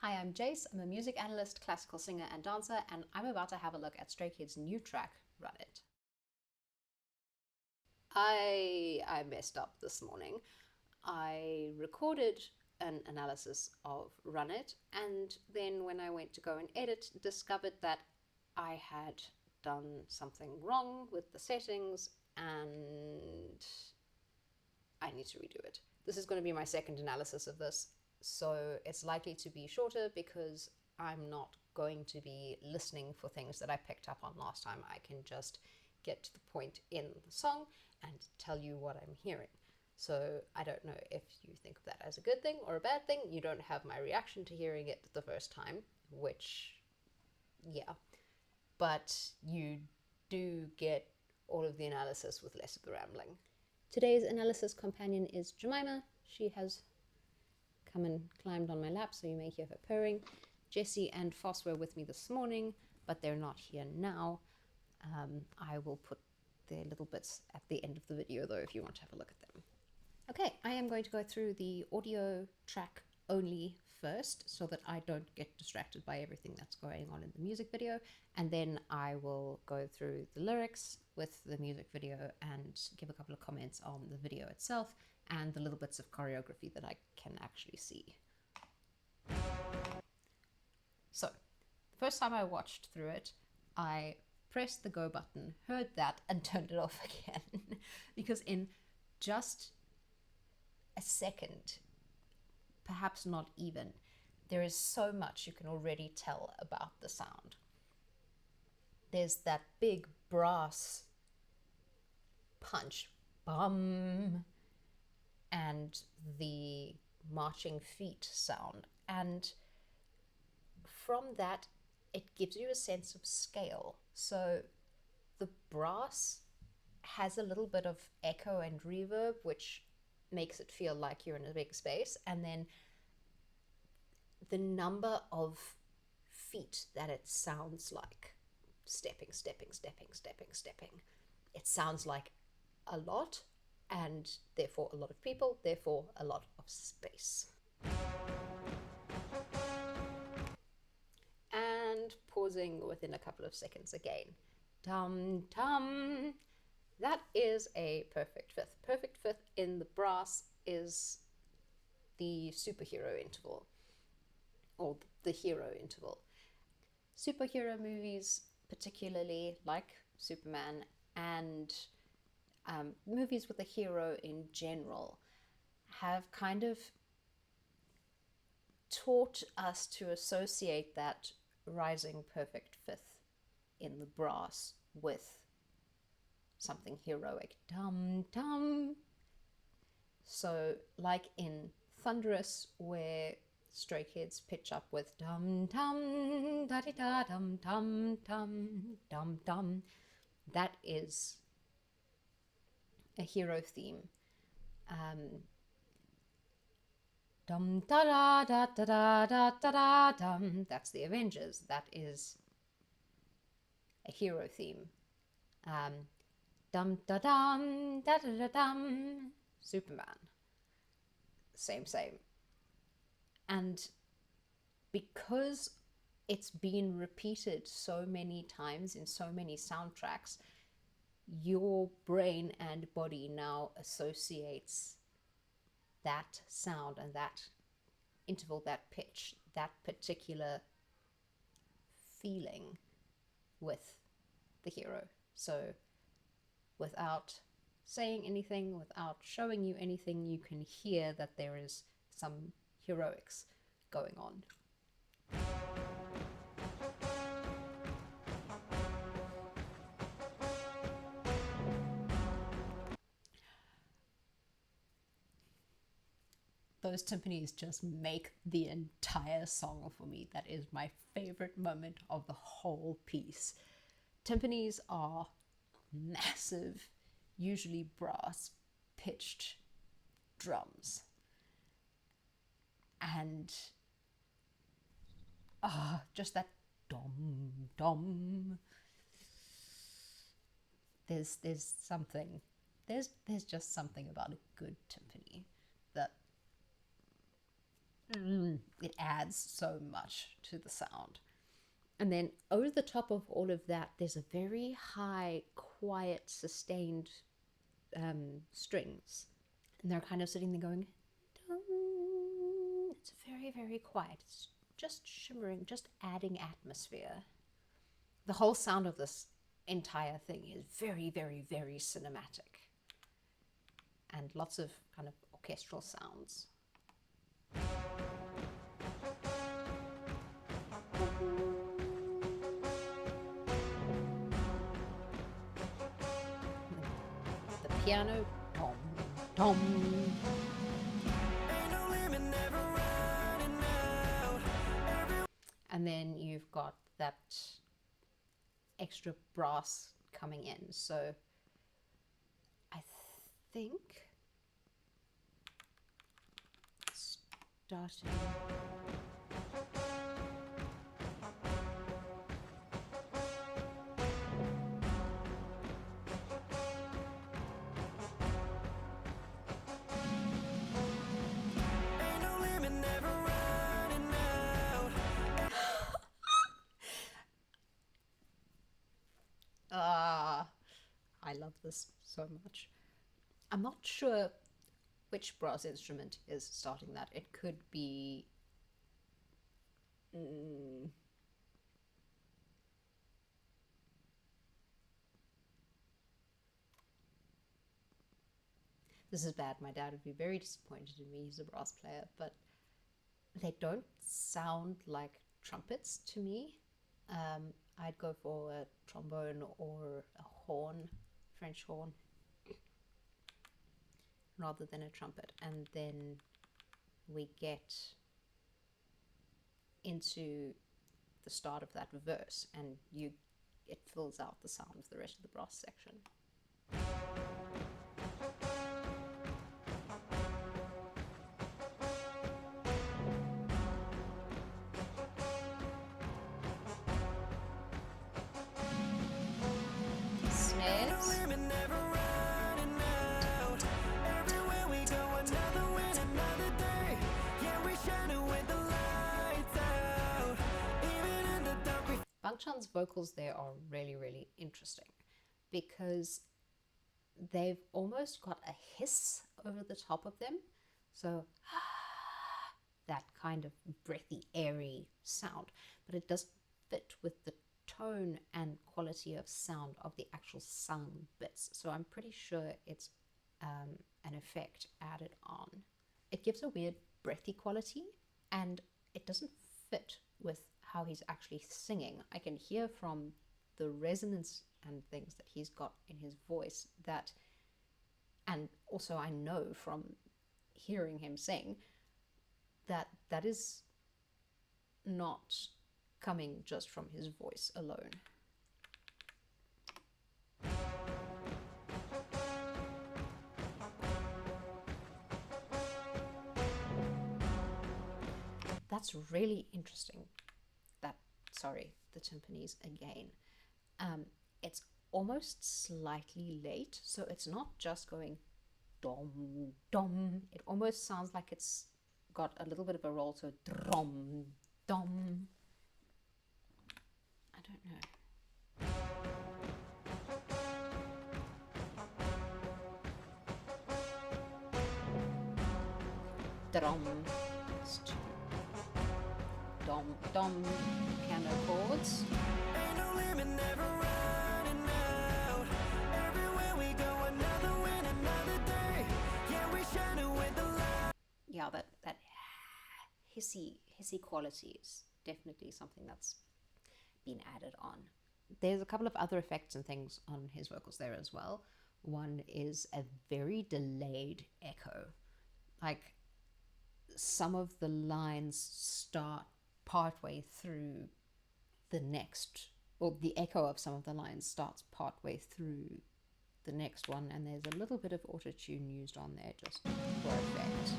Hi, I'm Jace. I'm a music analyst, classical singer and dancer, and I'm about to have a look at Stray Kids' new track, Run It. I messed up this morning. I recorded an analysis of Run It, and then when I went to go and edit, discovered that I had done something wrong with the settings and I need to redo it. This is going to be my second analysis of this, so it's likely to be shorter because I'm not going to be listening for things that I picked up on last time. I can just get to the point in the song and tell you what I'm hearing. So I don't know if you think of that as a good thing or a bad thing. You don't have my reaction to hearing it the first time, which, yeah, but you do get all of the analysis with less of the rambling. Today's analysis companion is Jemima. She has come and climbed on my lap, so you may hear her purring. Jessie and Foss were with me this morning, but they're not here now. I will put their little bits at the end of the video, though, if you want to have a look at them. Okay, I am going to go through the audio track only first so that I don't get distracted by everything that's going on in the music video, and then I will go through the lyrics with the music video and give a couple of comments on the video itself and the little bits of choreography that I can actually see. So, the first time I watched through it, I pressed the go button, heard that, and turned it off again because in just a second, perhaps not even, there is so much you can already tell about the sound. There's that big brass punch, bum, and the marching feet sound. And from that, it gives you a sense of scale. So the brass has a little bit of echo and reverb, which makes it feel like you're in a big space. And then the number of feet that it sounds like, stepping, stepping, stepping, stepping, stepping. It sounds like a lot, and therefore a lot of people, therefore a lot of space. And pausing within a couple of seconds again. Dum dum. That is a perfect fifth. Perfect fifth in the brass is the superhero interval, or the hero interval. Superhero movies, particularly like Superman, and movies with a hero in general, have kind of taught us to associate that rising perfect fifth in the brass with something heroic. Dum dum. So, like in Thunderous, where Stray Kids pitch up with dum dum da di da dum dum dum dum dum, that is a hero theme. Dum da da da da da da da da dum. That's the Avengers. That is a hero theme. Dum da dum da da da dum. Superman. Same. And because it's been repeated so many times in so many soundtracks, your brain and body now associates that sound and that interval, that pitch, that particular feeling with the hero. So without saying anything, without showing you anything, you can hear that there is some heroics going on. Those timpanis just make the entire song for me. That is my favorite moment of the whole piece. Timpanis are massive, usually brass pitched drums. And just that dom dom. There's something. There's just something about a good timpani that it adds so much to the sound. And then over the top of all of that, there's a very high, quiet, sustained strings. And they're kind of sitting there going, dum. It's very, very quiet. It's just shimmering, just adding atmosphere. The whole sound of this entire thing is very, very, very cinematic. And lots of kind of orchestral sounds. The piano, tom, tom. And then you've got that extra brass coming in. So I think starting. I love this so much. I'm not sure which brass instrument is starting that. It could be this is bad. My dad would be very disappointed in me. He's a brass player, but they don't sound like trumpets to me. I'd go for a trombone or a horn, French horn, rather than a trumpet. And then we get into the start of that verse, and it fills out the sound of the rest of the brass section. Snares. Bangchan's vocals there are really, really interesting because they've almost got a hiss over the top of them. So that kind of breathy, airy sound, but it doesn't fit with the tone and quality of sound of the actual sung bits. So I'm pretty sure it's an effect added on. It gives a weird breathy quality, and it doesn't fit with how he's actually singing. I can hear from the resonance and things that he's got in his voice that, and also I know from hearing him sing that that is not coming just from his voice alone. That's really interesting. The timpanis again. It's almost slightly late, so it's not just going dom, dom. It almost sounds like it's got a little bit of a roll, so drom, dom. I don't know. Drum. Dom, dom, piano chords. Yeah, that hissy quality is definitely something that's been added on. There's a couple of other effects and things on his vocals there as well. One is a very delayed echo. Like some of the lines start partway through the next, or the echo of some of the lines starts partway through the next one, and there's a little bit of auto-tune used on there just for effect.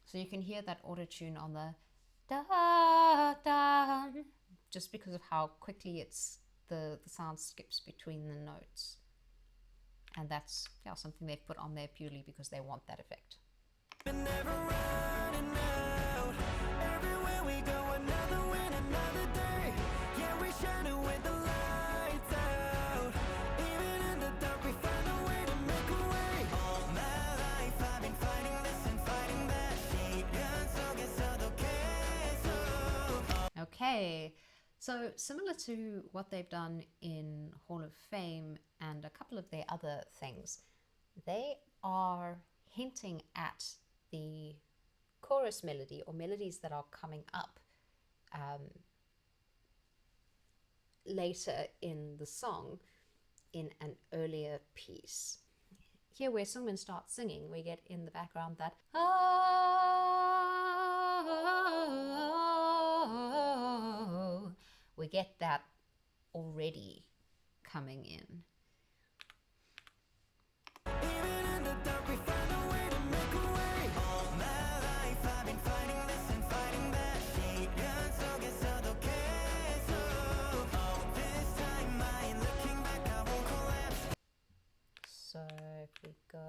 So you can hear that auto-tune on the da da just because of how quickly the sound skips between the notes. And that's something they've put on there purely because they want that effect. Okay, so similar to what they've done in Hall of Fame and a couple of their other things, they are hinting at the chorus melody or melodies that are coming up later in the song in an earlier piece. Here where Sungmin starts singing, we get in the background that we get that already coming in. So if we go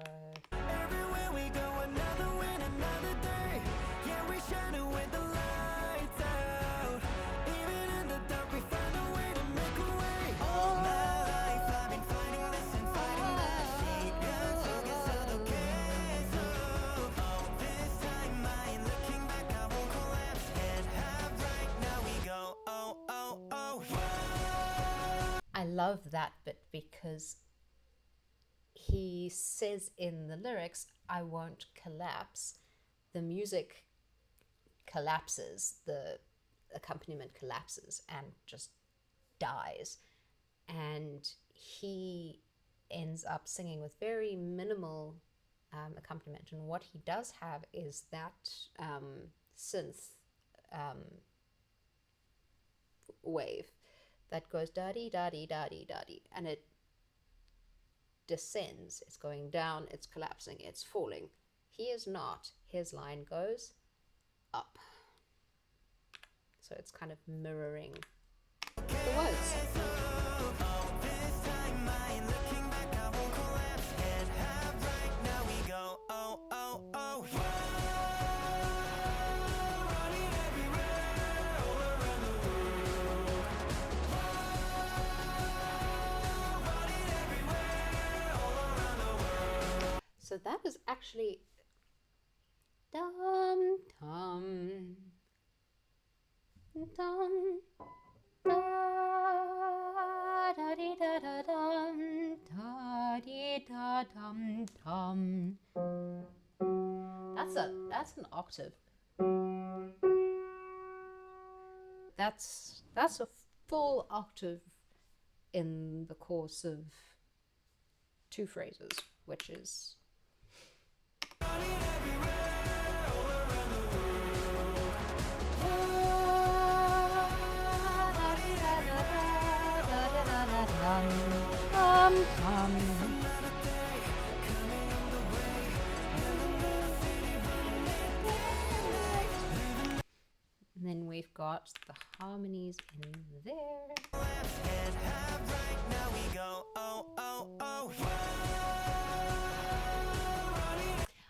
everywhere we go, another win, another day. Yeah, we shine it with the lights out. Even in the dark, we find a way to make a way. All my life I've been fighting this and fighting that. This time I ain't looking back, I won't collapse. Head high right now we go. Oh, oh, oh. I love that bit because he says in the lyrics, I won't collapse. The music collapses, the accompaniment collapses and just dies. And he ends up singing with very minimal accompaniment. And what he does have is that synth wave that goes da-dee, da-dee, da-dee, da-dee. And it descends, it's going down, it's collapsing, it's falling. He is not. His line goes up. So it's kind of mirroring the words. So that is actually dum dum dum da da dee da da dum da dee da dum dum. That's an octave. That's a full octave in the course of 2 phrases, which is and then we've got the harmonies in there.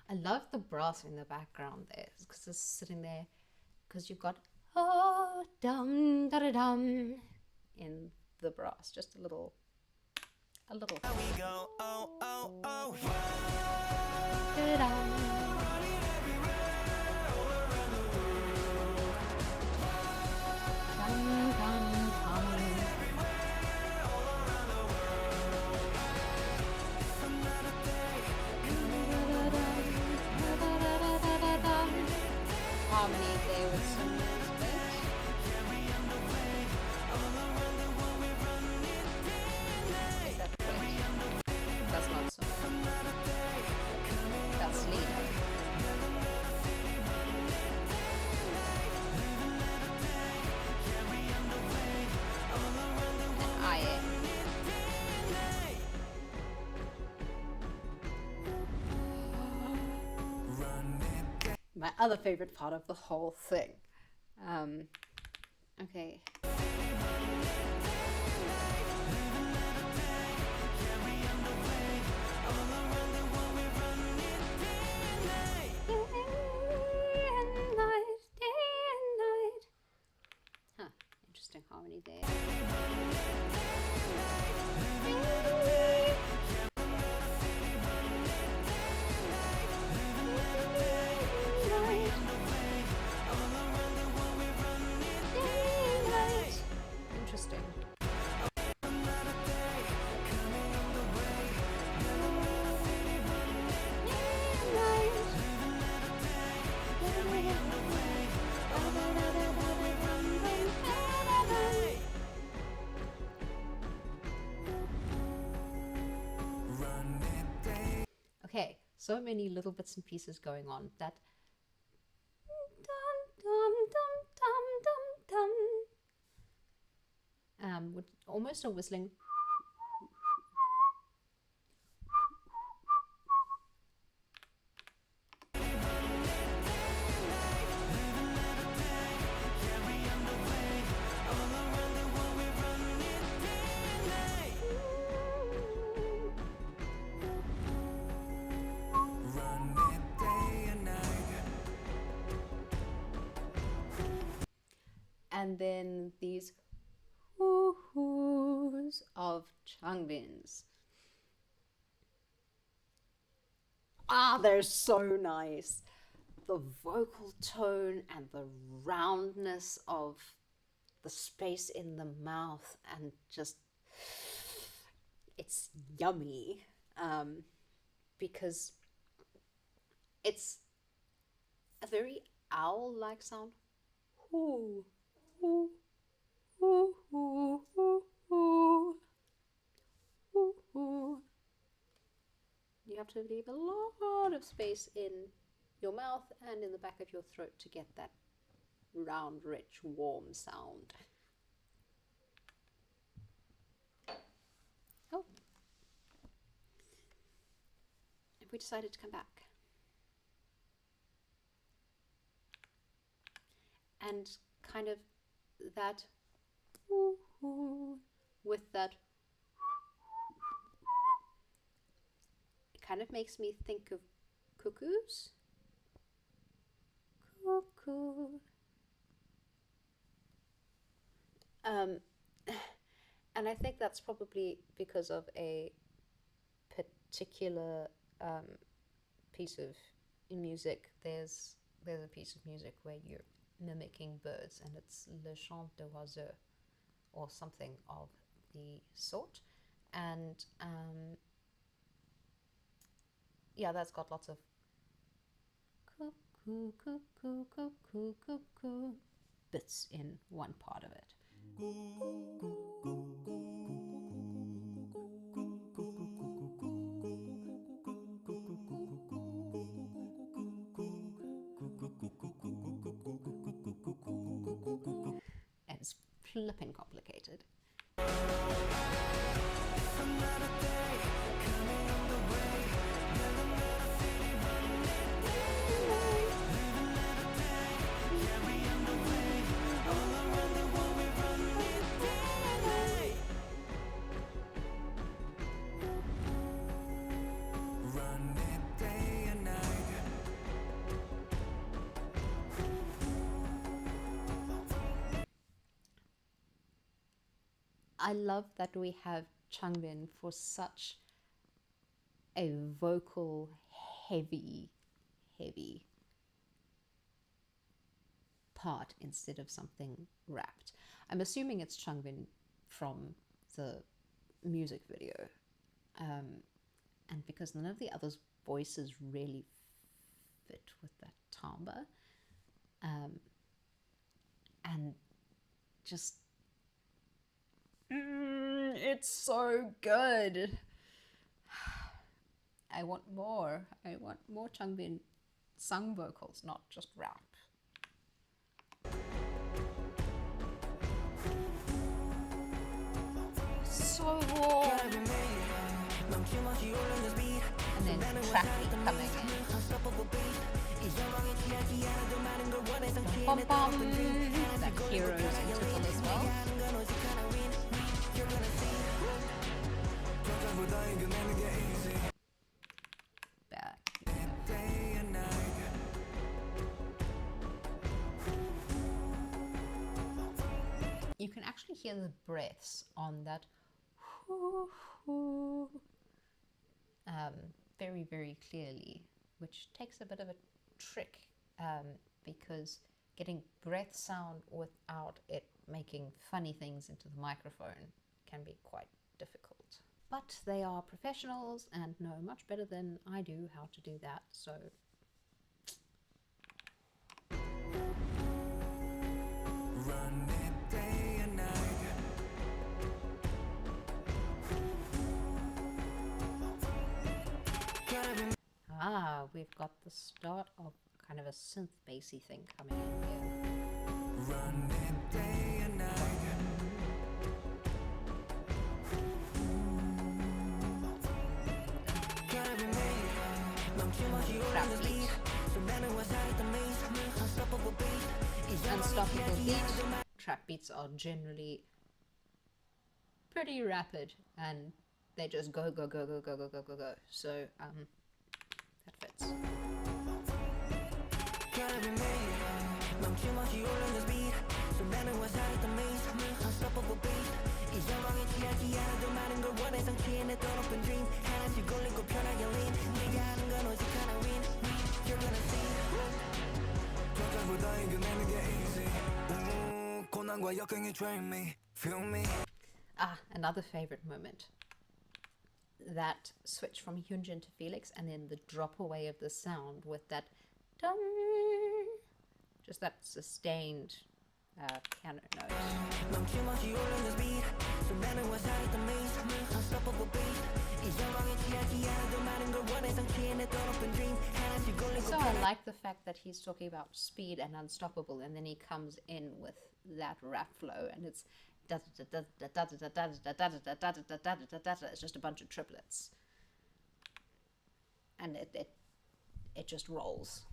I love the brass in the background there because it's sitting there, because you've got oh dum da da dum in the brass, just a little. We go, oh, oh, oh. Harmony there with some that's not so. That's leader. And I am. My other favorite part of the whole thing. Okay. So many little bits and pieces going on. That dum dum dum dum dum with almost a whistling. And then these hoo-hoos of changbins. Ah, they're so nice. The vocal tone and the roundness of the space in the mouth, and just it's yummy, because it's a very owl-like sound. Hoo, hoo, hoo, hoo, hoo, hoo, hoo, hoo. You have to leave a lot of space in your mouth and in the back of your throat to get that round, rich, warm sound. Oh. And we decided to come back. And kind of that with that, it kind of makes me think of cuckoos. Cuckoo. And I think that's probably because of a particular piece of music. There's a piece of music where you're mimicking birds, and it's Le Chant d'Oiseau or something of the sort. And yeah, that's got lots of cuckoo, cuckoo, cuckoo, cuckoo bits in one part of it. And it's flipping complicated. I love that we have Changbin for such a vocal heavy part instead of something rapped. I'm assuming it's Changbin from the music video, and because none of the others' voices really fit with that timbre, and just it's so good. I want more. I want more Changbin sung vocals, not just rap. So warm. And then tracky coming in. Bum, bum. That hero's interval as well. Back. You can actually hear the breaths on that very, very clearly, which takes a bit of a trick, because getting breath sound without it making funny things into the microphone can be quite difficult. But they are professionals and know much better than I do how to do that, so run it day and night. We've got the start of kind of a synth bassy thing coming in here. Run it day and night. Trap beat. Unstoppable beat. Trap beats are generally pretty rapid and they just go, go, go, go, go, go, go, go, go. So that fits. Another favorite moment. That switch from Hyunjin to Felix and then the drop away of the sound with that dum, just that sustained piano note. So I like the fact that he's talking about speed and unstoppable, and then he comes in with that rap flow, and it's it's just a bunch of triplets, and it just rolls.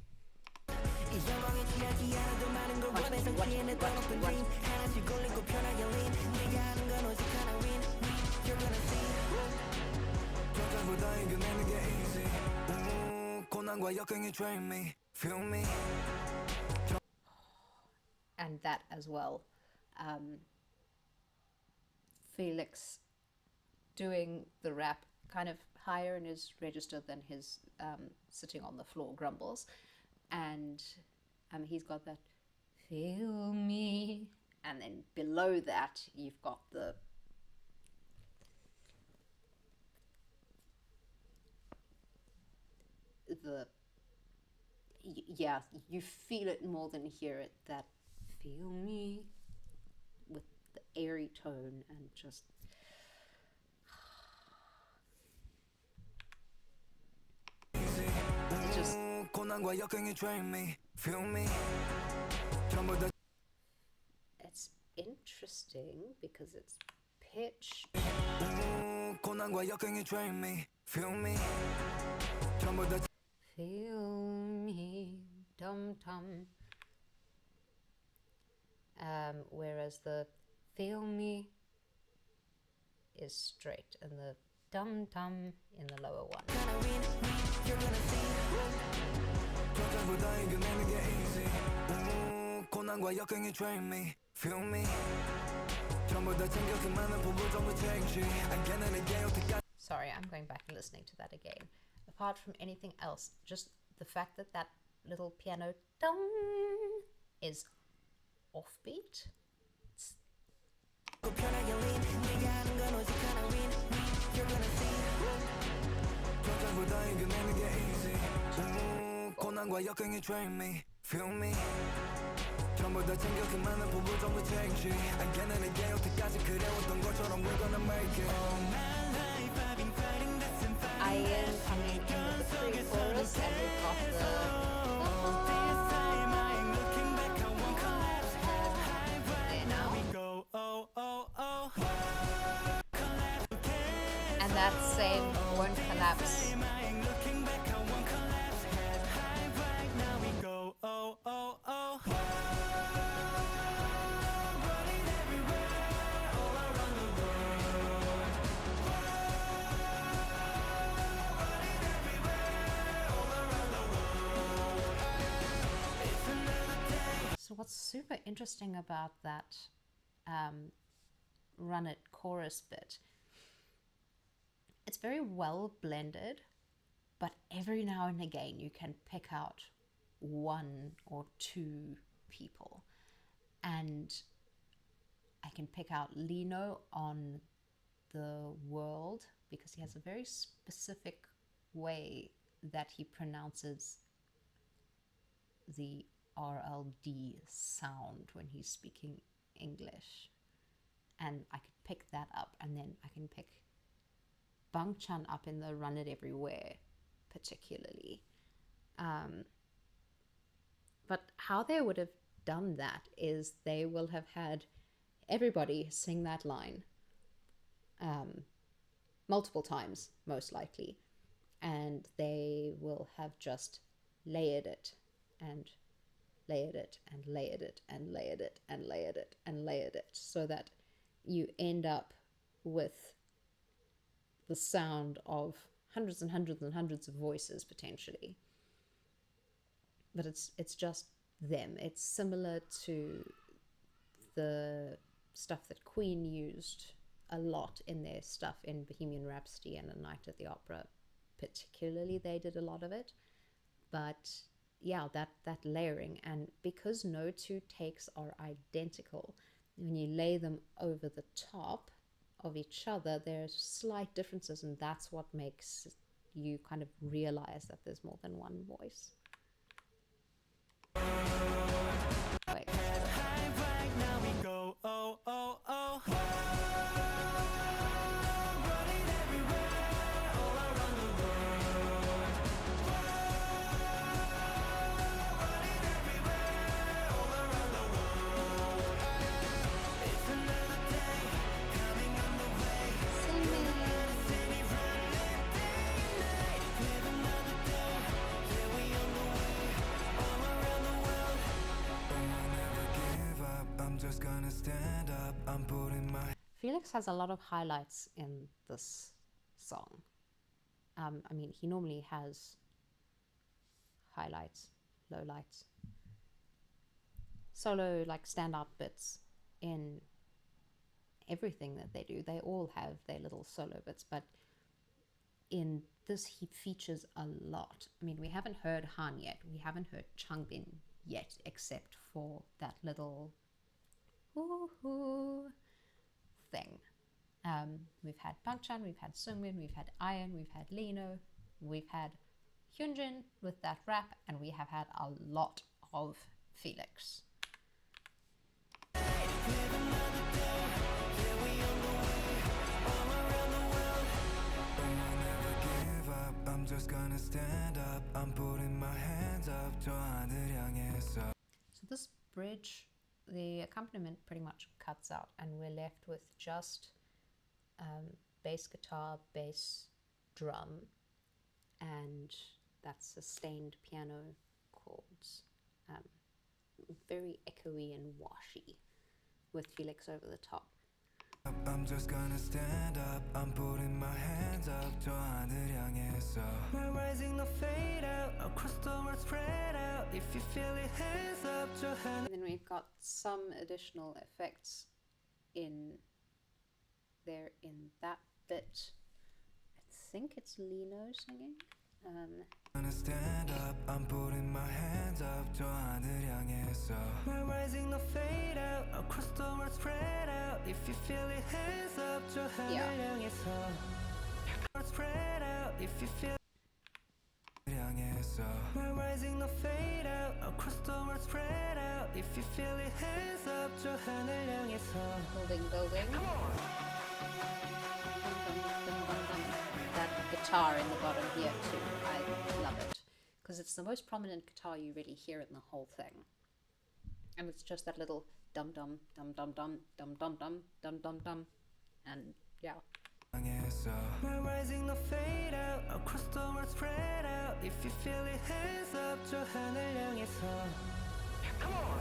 And that as well. Felix doing the rap kind of higher in his register than his sitting on the floor grumbles, and he's got that feel me, and then below that you've got the yeah, you feel it more than hear it, that feel me with the airy tone and just it's interesting because it's pitched. Feel me, dum dum. Whereas the feel me is straight and the dum dum in the lower one. Sorry, I'm going back and listening to that again. Apart from anything else, just the fact that that little piano dum is offbeat. I am coming in with the pre-chorus and we've got the there now. And that same won't collapse. So what's super interesting about that Run It chorus bit, it's very well blended, but every now and again you can pick out one or two people. And I can pick out Lino on the world because he has a very specific way that he pronounces the RLD sound when he's speaking English. And I could pick that up, and then I can pick Bangchan up in the Run It Everywhere particularly. But how they would have done that is they will have had everybody sing that line multiple times, most likely, and they will have just layered it and layered it and layered it and layered it and layered it and layered it, so that you end up with the sound of hundreds and hundreds and hundreds of voices potentially. But it's just them. It's similar to the stuff that Queen used a lot in their stuff in Bohemian Rhapsody and A Night at the Opera. Particularly, they did a lot of it. But yeah, that layering, and because no two takes are identical, when you lay them over the top of each other, there's slight differences, and that's what makes you kind of realize that there's more than one voice. Wait. Right now we go, oh, oh, oh. Running everywhere, all around the world. Running everywhere, all around the world. It's another day coming on the way. City running day and night. Live another day, yeah, we on the way, all around the world. I'll never give up, I'm just gonna stand up, I'm putting my Felix has a lot of highlights in this song. I mean, he normally has highlights, lowlights, solo like standout bits in everything that they do. They all have their little solo bits, but in this he features a lot. I mean, we haven't heard Han yet, we haven't heard Changbin yet, except for that little woohoo thing. We've had Bangchan, we've had Seungmin, we've had Ian, we've had Lino, we've had Hyunjin with that rap, and we have had a lot of Felix. I'm just gonna stand up, I'm putting my hands up, 저 하늘 향해서. So this bridge, the accompaniment pretty much cuts out, and we're left with just bass guitar, bass drum, and that sustained piano chords. Very echoey and washy, with Felix over the top. I'm just gonna stand up, I'm putting my hands up, 저 하늘 향해서. We're rising the fade out, across the world spread out. If you feel it, hands up, 저 하늘. And then we've got some additional effects in there in that bit. I think it's Lino singing. Gonna stand up, I'm putting my hands up, 저 하늘 향해서. We're rising the fade out, across the world spread out. If you feel it, hands up, 저 하늘 향해서. Spread out, if you feel 향해서. We're rising the fade out, across the world spread out. If you feel it, hands up, 저 하늘 향해서. Building. That guitar in the bottom here too, I love it, because it's the most prominent guitar you really hear in the whole thing, and it's just that little dum dum dum dum dum dum dum dum dum dum dum, and yeah. We're rising the fade out, across the world spread out. If you feel it, hands up, 저 하늘 향해서. Come on.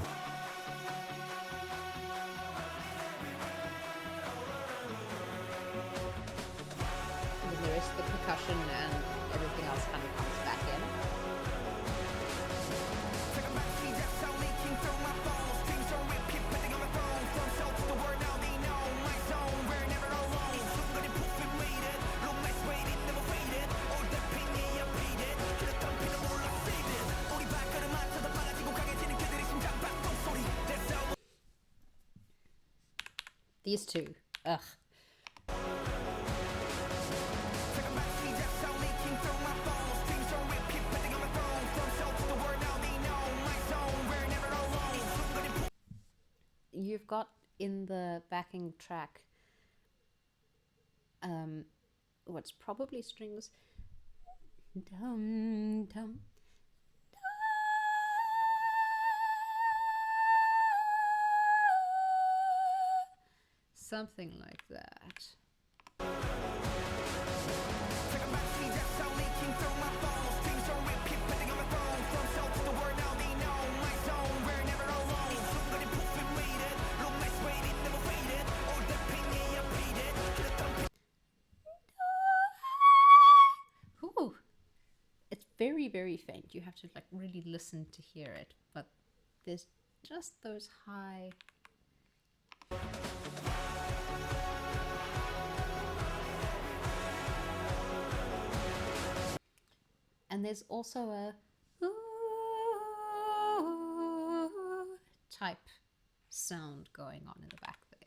And the rest of the percussion and everything else kind of comes back in. Take a back seat, that's how leaking through my bones. Things are repeat, putting on my phone. From south to the world, now they know my zone. We're never alone. 순간에 proof we made it. Long nights waiting, never faded. All that pain, yeah, I paid it. 그랬던 피는 몰라 faded. 우리 발걸음 맞춰도 빨라지고 강해지는 그들의 심장 박동 소리. That's how. These two, ugh. You've got in the backing track what's probably strings, Dum dum. Something like that. Ooh, it's very, very faint. You have to like really listen to hear it, but there's just those high. And there's also a type sound going on in the back there.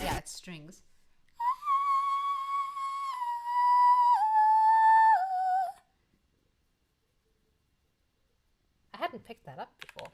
Yeah, it's strings. I hadn't picked that up before.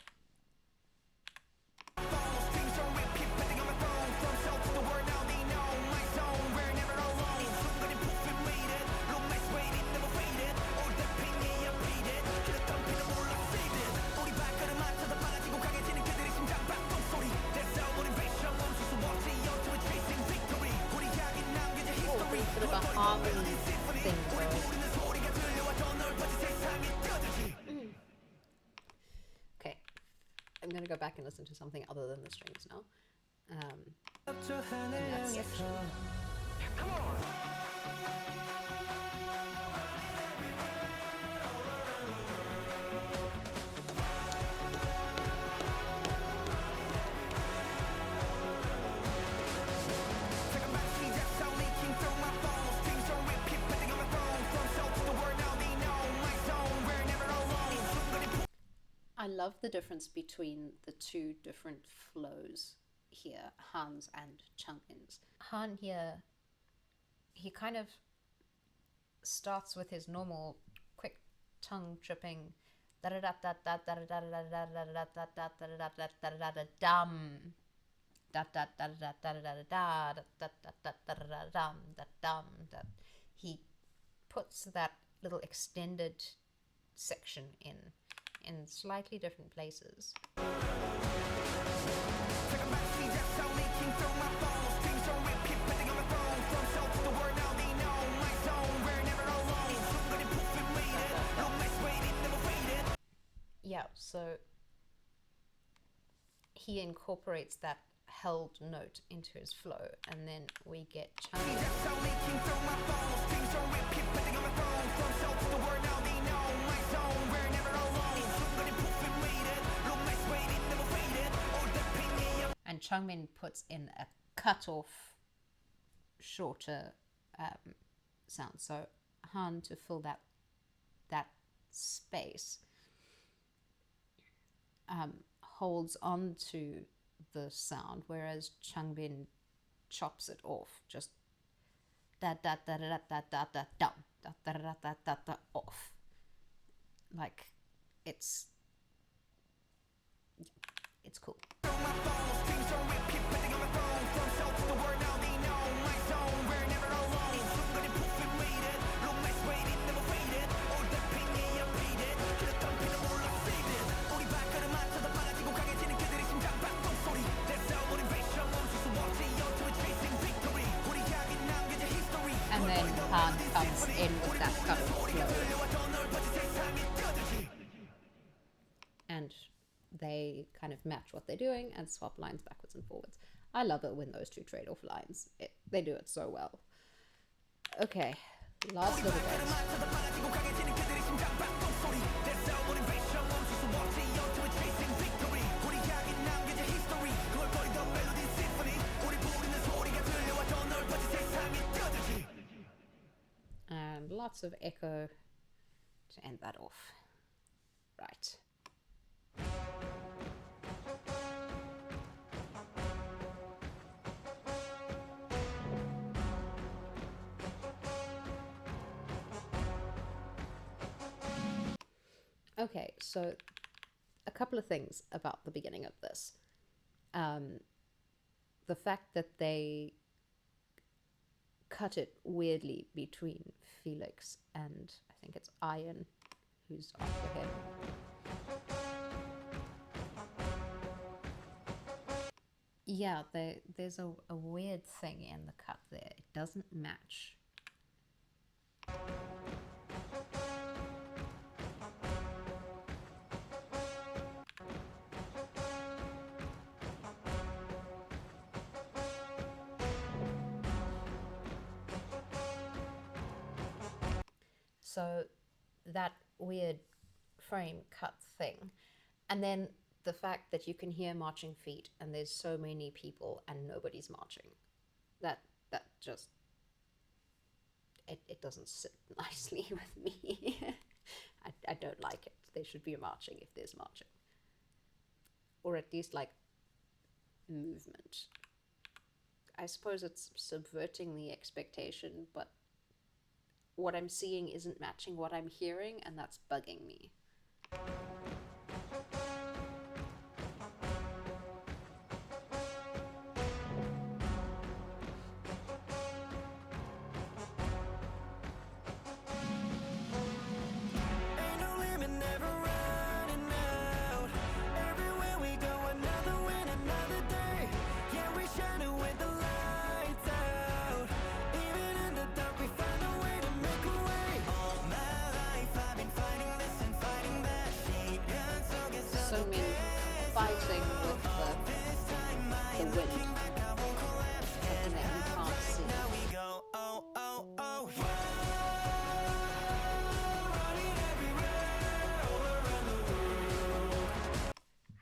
Bit of a harmony thing though. Okay, I'm gonna go back and listen to something other than the strings now. In that section. Come on. I love the difference between the two different flows here, Han's and Changbin's. Han here, he kind of starts with his normal quick tongue tripping he puts that little extended section in slightly different places. Yeah, so he incorporates that held note into his flow, and then we get and Changbin puts in a cut-off, shorter sound. So Han, to fill that space, holds on to the sound, whereas Changbin chops it off, just da da da da da da da da da da da da da da off. Like it's cool. And then Han comes in with that cut of flow. And they kind of match what they're doing and swap lines backwards and forwards. I love it when those two trade off lines. They do it so well. Okay, last little bit. lots of echo to end that off. Right. Okay, so a couple of things about the beginning of this. The fact that they cut it weirdly between Felix and I think it's Ian, who's after him. Yeah, there's a weird thing in the cut there. It doesn't match. So that weird frame cut thing. And then the fact that you can hear marching feet and there's so many people and nobody's marching. That just, it doesn't sit nicely with me. I don't like it. There should be marching if there's marching. Or at least like movement. I suppose it's subverting the expectation, but what I'm seeing isn't matching what I'm hearing, and that's bugging me. Fighting with the wind, something that you can't see.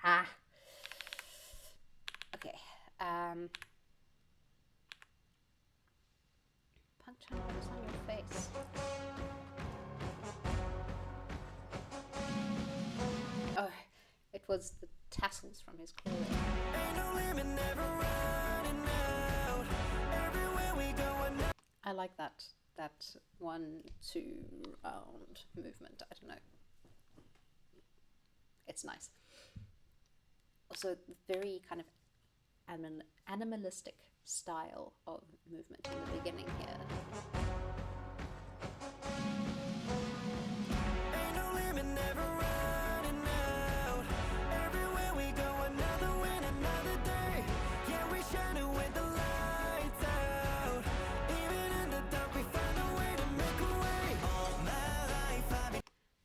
Ha! Okay. Puncture what's on your face. Oh, it was the tassels from his clothing. I like that 1-2 round movement. I don't know. It's nice. Also, very kind of animalistic style of movement in the beginning here.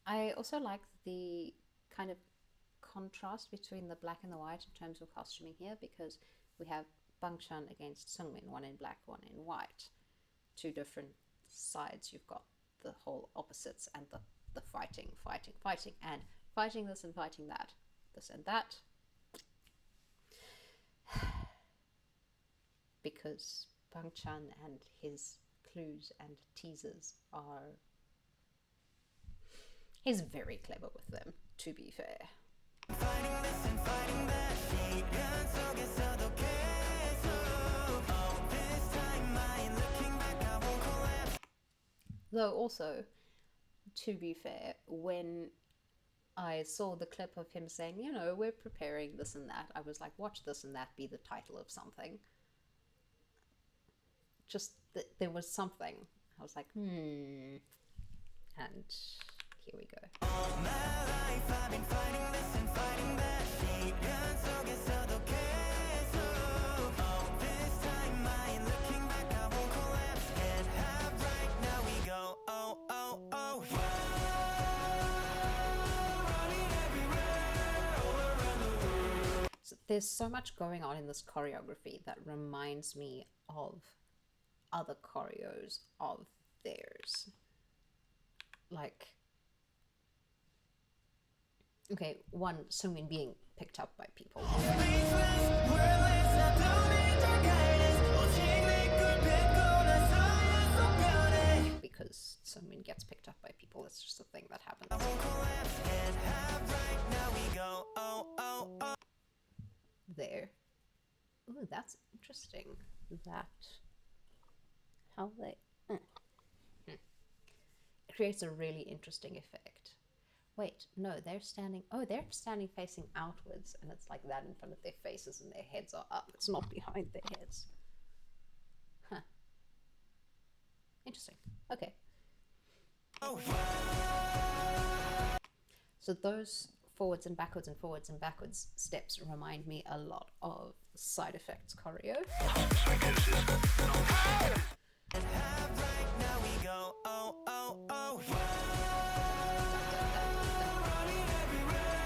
I also like the kind of contrast between the black and the white in terms of costuming here, because we have Bangchan against Seungmin, one in black, one in white. Two different sides. You've got the whole opposites and the fighting, and fighting this and fighting that, this and that. Because Bangchan and his clues and teasers are... He's very clever with them, to be fair. Though also, to be fair, when I saw the clip of him saying, you know, we're preparing this and that, I was like, watch this and that be the title of something. Just there was something. I was like, And here we go. All my life I've been fighting this and fighting that. All this time I ain't looking back, I won't collapse. Can't have right now we go. So there's so much going on in this choreography that reminds me of other choreos of theirs. Like, okay, one, Seungmin being picked up by people. Because Seungmin Oh, that's interesting. That how they it creates a really interesting effect. Wait, no, they're standing. Oh, they're standing facing outwards, and it's like that in front of their faces, and their heads are up. It's not behind their heads. Huh. Interesting. Okay. So those forwards and backwards and forwards and backwards steps remind me a lot of Side Effects choreo.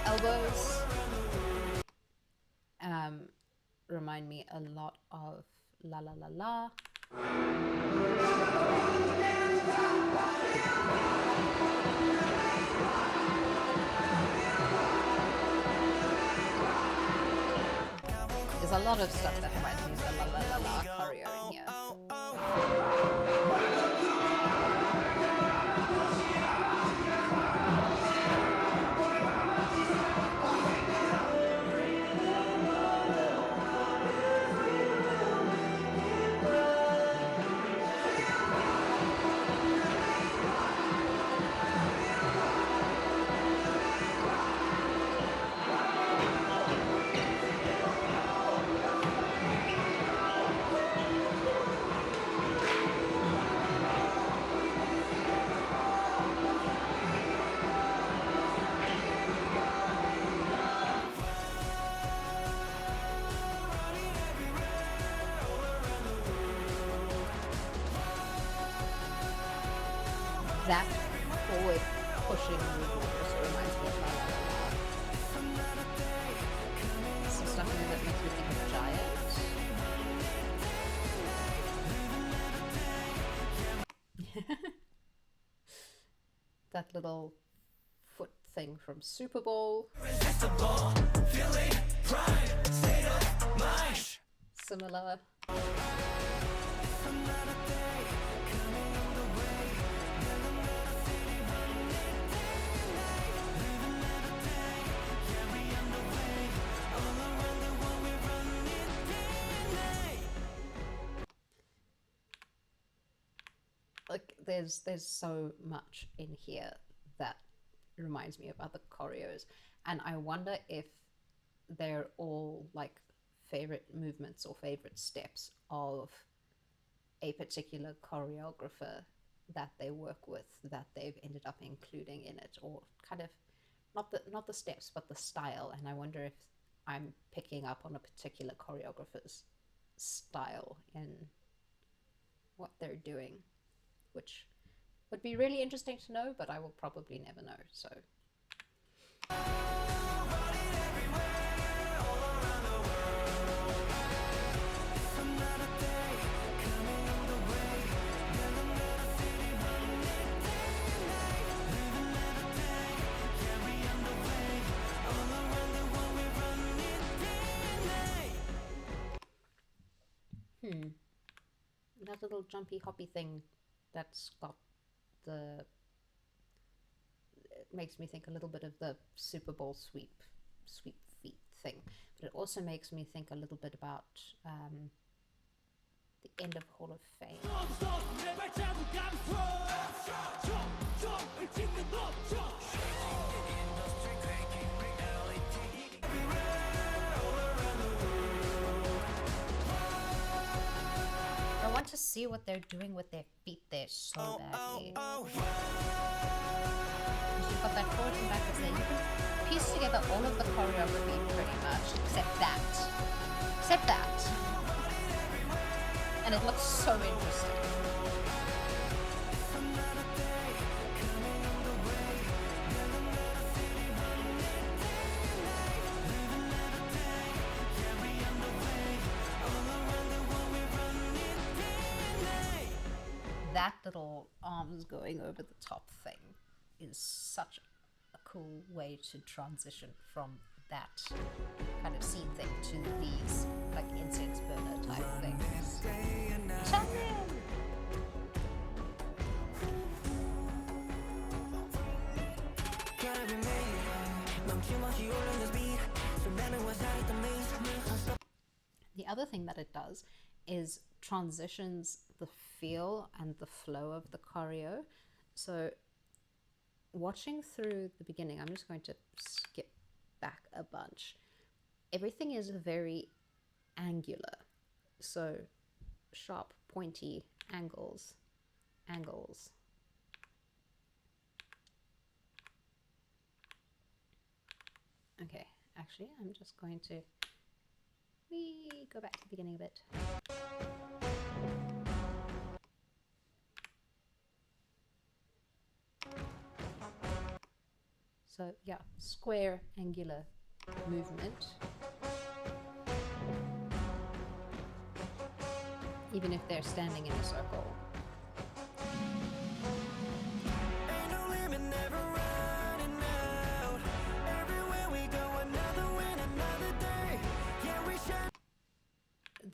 Elbows remind me a lot of La La La La. There's a lot of stuff that reminds me of the La La La La choreo in here. That forward pushing movement also reminds me of La La La La. Some stuff in there that makes me think of Giant. That little foot thing from Super Bowl. Similar. Like there's so much in here that reminds me of other choreos, and I wonder if they're all like favorite movements or favorite steps of a particular choreographer that they work with, that they've ended up including in it, or kind of not the steps but the style. And I wonder if I'm picking up on a particular choreographer's style in what they're doing, which would be really interesting to know, but I will probably never know. So that little jumpy hoppy thing that's got the, it makes me think a little bit of the Super Bowl sweep feet thing, but it also makes me think a little bit about the end of Hall of Fame. I want to see what they're doing with their feet there so badly. Because you've got that forward and backwards there. You can piece together all of the choreography pretty much, except that. Except that. And it looks so interesting. That little arms going over the top thing is such a cool way to transition from that kind of scene thing to these like incense burner type things. Challenge! The other thing that it does is transitions the feel and the flow of the choreo. So watching through the beginning, I'm just going to skip back a bunch. Everything is very angular. So sharp, pointy angles. Okay, actually, I'm just going to go back to the beginning a bit. So yeah, square, angular movement. Even if they're standing in a circle.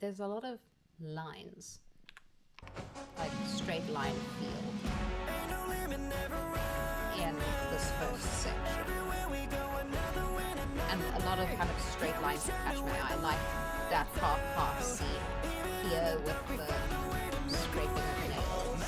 There's a lot of lines, like straight line feel in this first section, and a lot of kind of straight lines to catch my eye, like that half scene here with the scraping of nails.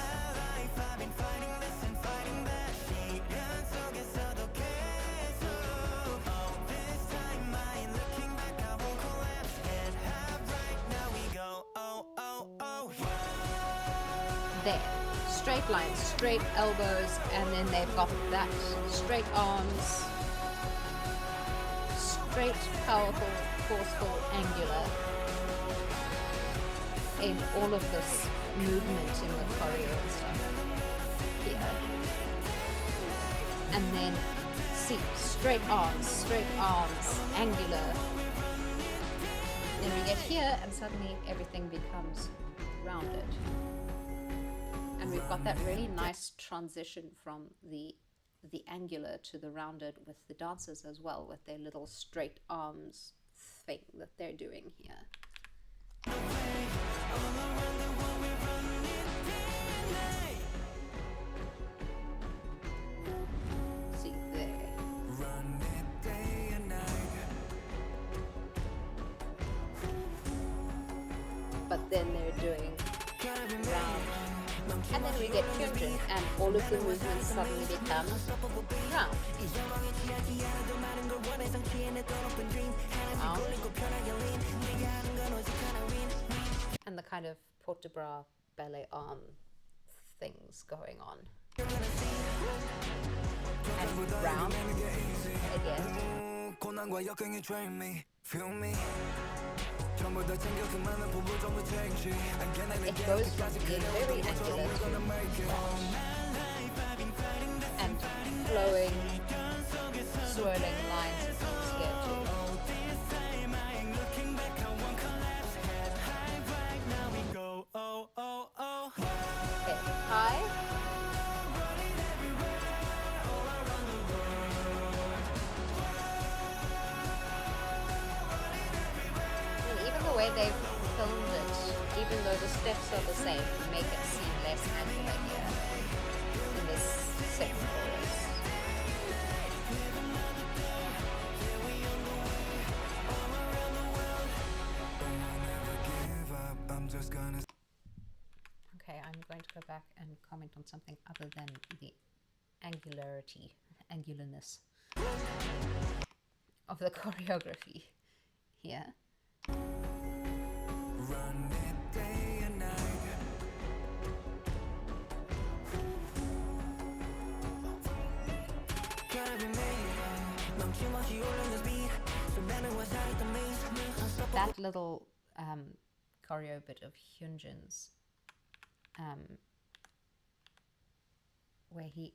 There, straight lines, straight elbows, and then they've got that straight arms, straight, powerful, forceful, angular in all of this movement in the choreo and stuff here. And then see, straight arms, angular. Then we get here and suddenly everything becomes rounded. And we've got that really nice transition from the angular to the rounded with the dancers as well, with their little straight arms thing that they're doing here. See there. But then they're doing round. And then we get Hyunjin, and all of the movements suddenly become round. And the kind of porte de bras ballet arm things going on. And round again. It goes from being very angular to and flowing, swirling lines and things here too. Okay, high. The way they've filmed it, even though the steps are the same, to make it seem less angular here in this second chorus. Okay, I'm going to go back and comment on something other than the angularness of the choreography here. Run it day and night. That little choreo bit of Hyunjin's, where he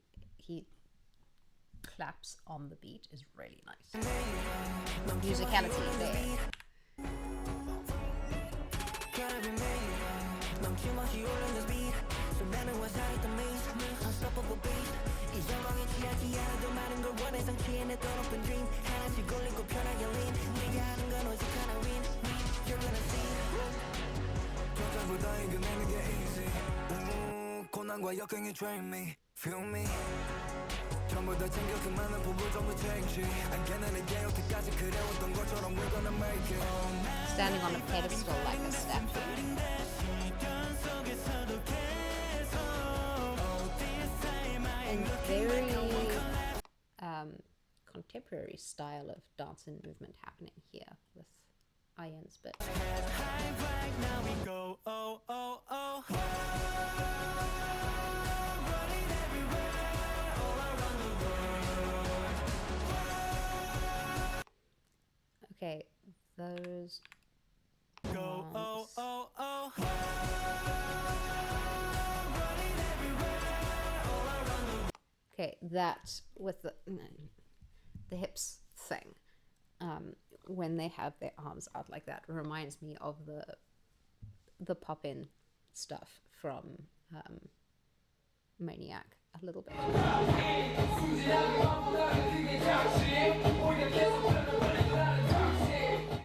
claps on the beat, is really nice. Musicality there. 전부 다 챙겨 그 많은 부분 전부 책임지 안개는 내게 여태까지 그래왔던 것처럼 we're gonna make it Standing on a pedestal like a statue. And very contemporary style of dance and movement happening here with Ian's bit. Okay, those okay, that with the hips thing, when they have their arms out like that, reminds me of the pop-in stuff from Maniac a little bit.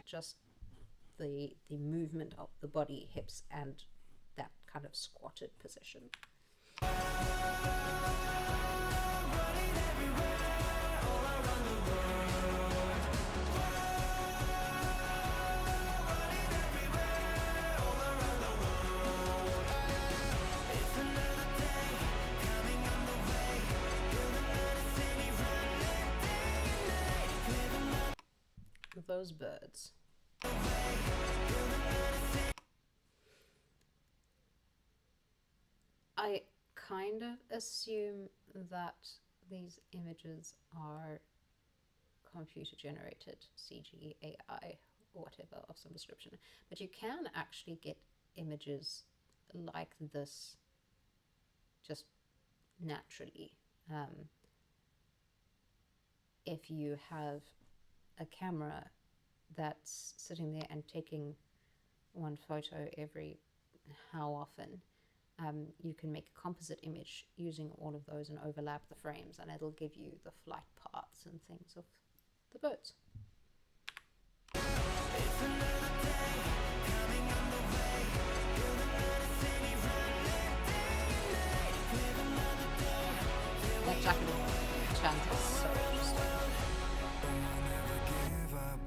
Just the movement of the body, hips, and that kind of squatted position. Those birds. I kind of assume that these images are computer generated, CG, AI, or whatever of some description, but you can actually get images like this just naturally. If you have a camera that's sitting there and taking one photo every how often, you can make a composite image using all of those and overlap the frames, and it'll give you the flight paths and things of the birds. That jacket chant is so interesting.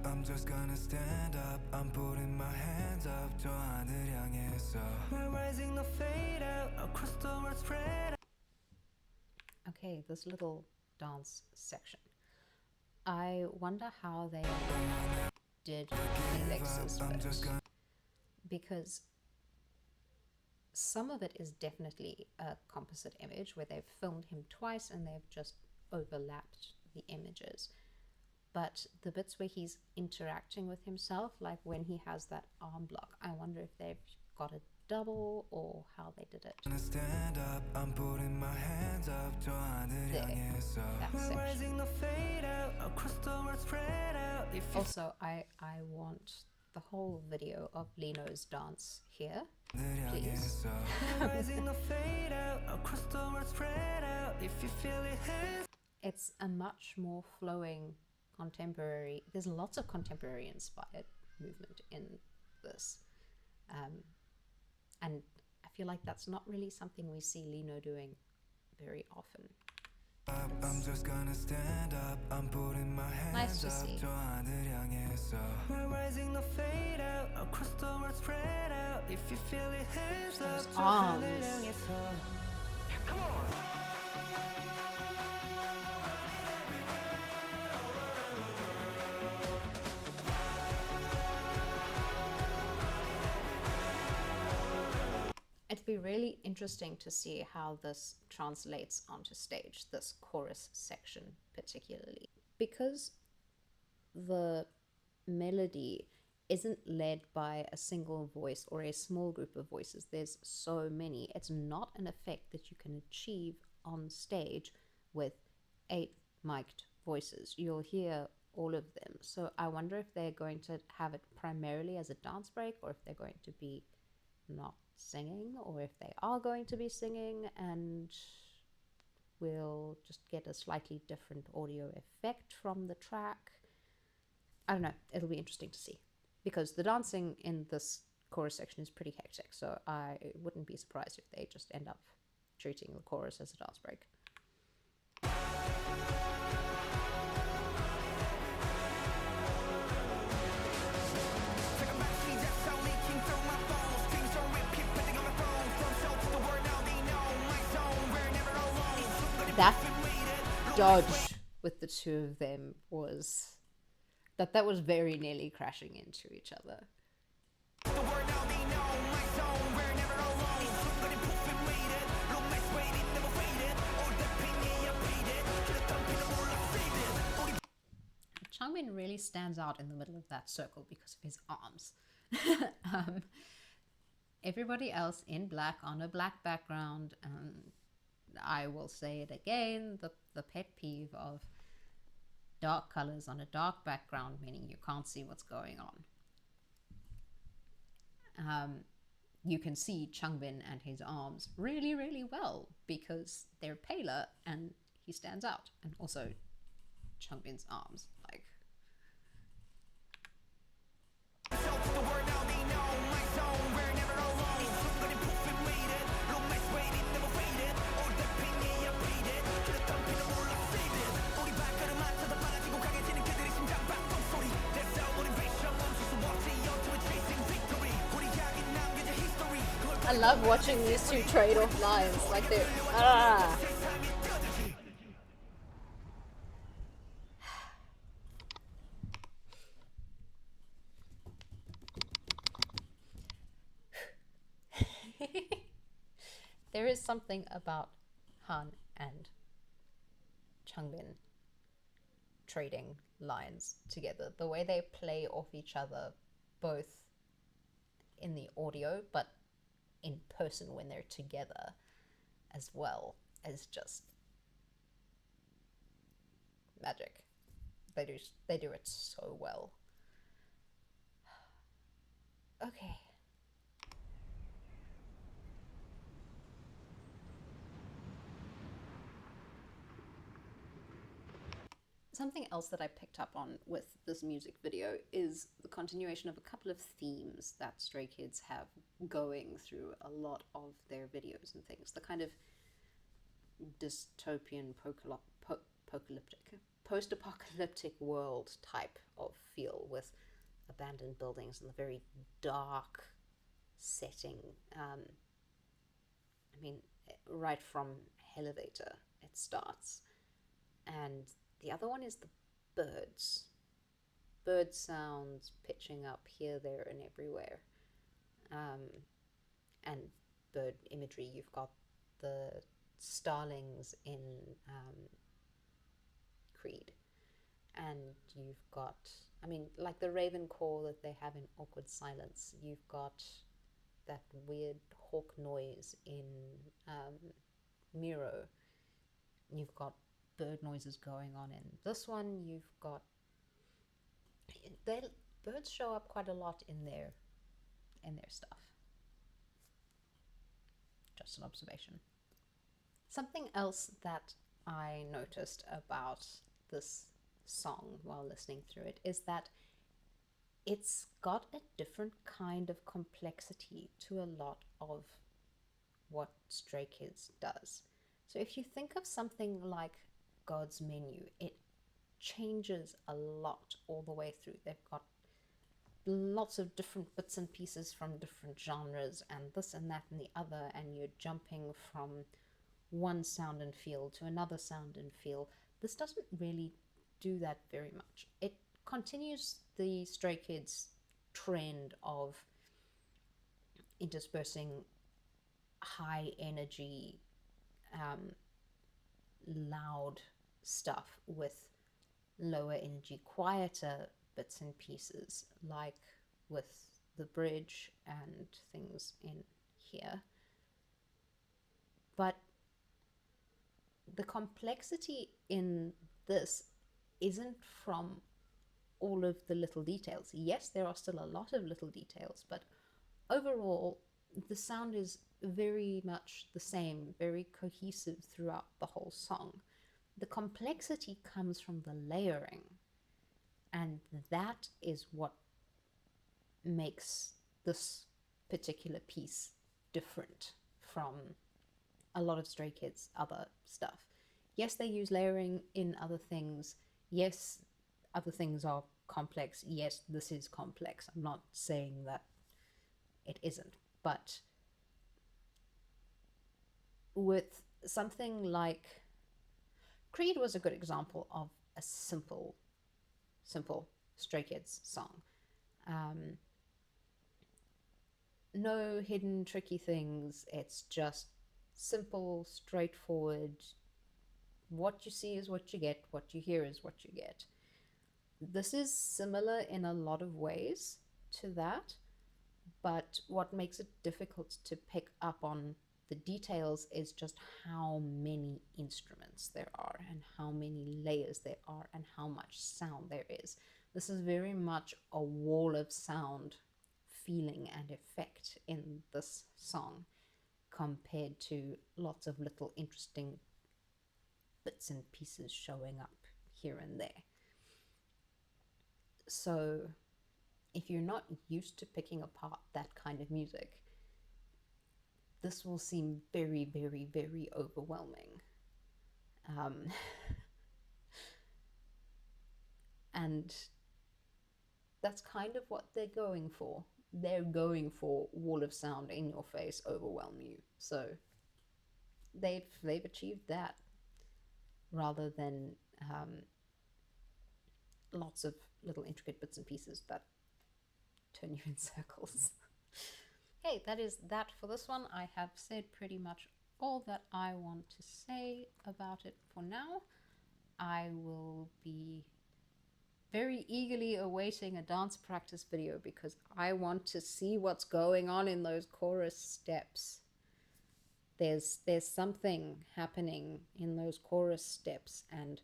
I'm just gonna stand up I'm putting my hands up 저 하늘 향해서 We're rising the fade out across the world spread. Okay, this little dance section. I wonder how they did Felix's bit, because some of it is definitely a composite image where they've filmed him twice and they've just overlapped the images. But the bits where he's interacting with himself, like when he has that arm block, I wonder if they've got a double or how they did it. Stand up, I'm putting my hands up 저 하늘 향해서 That section. Also, I want the whole video of Lino's dance here, please. It's a much more flowing contemporary, there's lots of contemporary inspired movement in this, and I feel like that's not really something we see Lino doing very often. I'm just gonna stand up I'm putting my Nice hands to up see. 저 하늘 향해서 We're rising the fade out across the world spread out if you feel it hands up Those 저 하늘 arms. 향해서 Come on. It'd be really interesting to see how this translates onto stage, this chorus section particularly. Because the melody isn't led by a single voice or a small group of voices, there's so many, it's not an effect that you can achieve on stage with 8 mic'd voices. You'll hear all of them. So I wonder if they're going to have it primarily as a dance break, or if they're going to be not singing, or if they are going to be singing and we'll just get a slightly different audio effect from the track. I don't know, it'll be interesting to see, because the dancing in this chorus section is pretty hectic, so I wouldn't be surprised if they just end up treating the chorus as a dance break. That dodge with the two of them was that was very nearly crashing into each other. Changmin really stands out in the middle of that circle because of his arms. um, Everybody else in black on a black background. I will say it again, the pet peeve of dark colors on a dark background, meaning you can't see what's going on. You can see Changbin and his arms really, really well because they're paler and he stands out. And also Changbin's arms, like. I love watching these two trade off lines. Like they're There is something about Han and Changbin trading lines together. The way they play off each other, both in the audio, but in person when they're together as well, is just magic. They do it so well. Okay. Something else that I picked up on with this music video is the continuation of a couple of themes that Stray Kids have going through a lot of their videos and things. The kind of dystopian, post-apocalyptic world type of feel with abandoned buildings and the very dark setting. I mean, right from Elevator it starts. And the other one is the birds. Bird sounds pitching up here, there, and everywhere. And bird imagery. You've got the starlings in Creed. And you've got, I mean, like the raven call that they have in Awkward Silence. You've got that weird hawk noise in Miro. You've got bird noises going on in this one. You've got birds show up quite a lot in their stuff. Just an observation. Something else that I noticed about this song while listening through it is that it's got a different kind of complexity to a lot of what Stray Kids does. So if you think of something like God's Menu, it changes a lot all the way through. They've got lots of different bits and pieces from different genres and this and that and the other, and you're jumping from one sound and feel to another sound and feel. This doesn't really do that very much. It continues the Stray Kids trend of interspersing high energy, loud stuff with lower energy, quieter bits and pieces, like with the bridge and things in here. But the complexity in this isn't from all of the little details. Yes, there are still a lot of little details, but overall the sound is very much the same, very cohesive throughout the whole song. The complexity comes from the layering, and that is what makes this particular piece different from a lot of Stray Kids' other stuff. Yes, they use layering in other things. Yes, other things are complex. Yes, this is complex. I'm not saying that it isn't. But with something like Creed was a good example of a simple Stray Kids song. No hidden tricky things. It's just simple, straightforward. What you see is what you get, what you hear is what you get. This is similar in a lot of ways to that, but what makes it difficult to pick up on the details is just how many instruments there are and how many layers there are and how much sound there is. This is very much a wall of sound feeling and effect in this song compared to lots of little interesting bits and pieces showing up here and there. So if you're not used to picking apart that kind of music, this will seem very, very, very overwhelming. And that's kind of what they're going for. They're going for wall of sound in your face, overwhelm you. So they've achieved that rather than lots of little intricate bits and pieces that turn you in circles. Okay, that is that for this one. I have said pretty much all that I want to say about it for now. I will be very eagerly awaiting a dance practice video because I want to see what's going on in those chorus steps. There's something happening in those chorus steps, and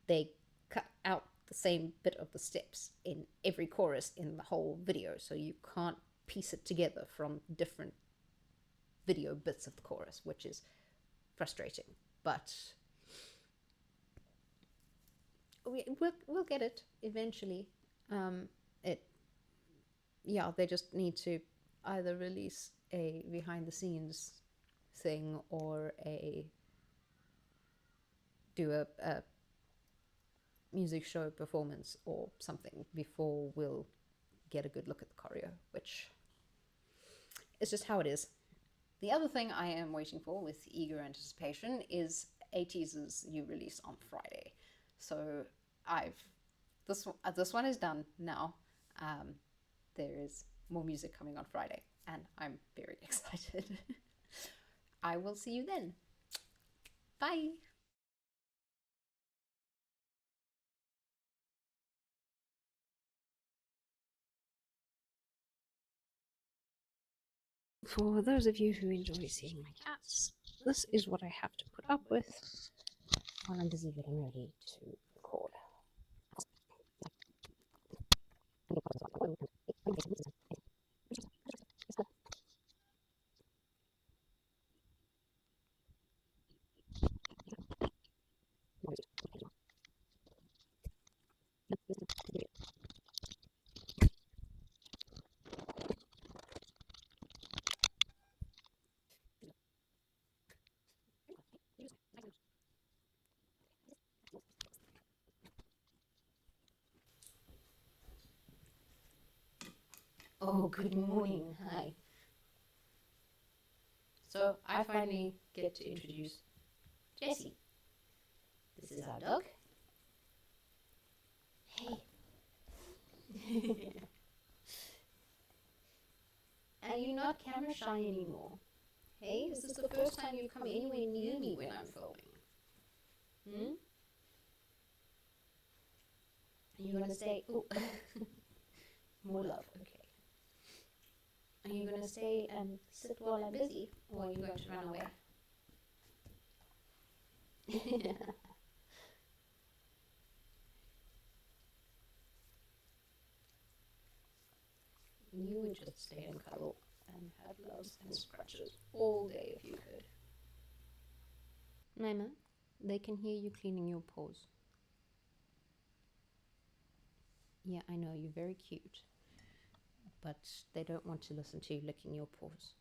they cut out the same bit of the steps in every chorus in the whole video, so you can't piece it together from different video bits of the chorus, which is frustrating. But we'll get it eventually. They just need to either release a behind the scenes thing or do a music show performance or something before we'll get a good look at the choreo, which is just how it is. The other thing I am waiting for with eager anticipation is ATEEZ's new release on Friday. So this one is done now. There is more music coming on Friday, and I'm very excited. I will see you then. Bye. For those of you who enjoy seeing my cats, this is what I have to put up with while I'm busy getting ready to record. Oh, good morning. Hi. So I finally get to introduce Jessie. This is our dog. Hey. And you're not camera shy anymore. Hey, is this the first time you come anywhere near me when I'm filming? Are you gonna stay? Oh, more love. Okay. Are you gonna stay and sit while I'm busy, or are you going to run away? You would just stay and cuddle and have loves and scratches all day if you could. Naima, they can hear you cleaning your paws. Yeah, I know, you're very cute. But they don't want to listen to you licking your paws.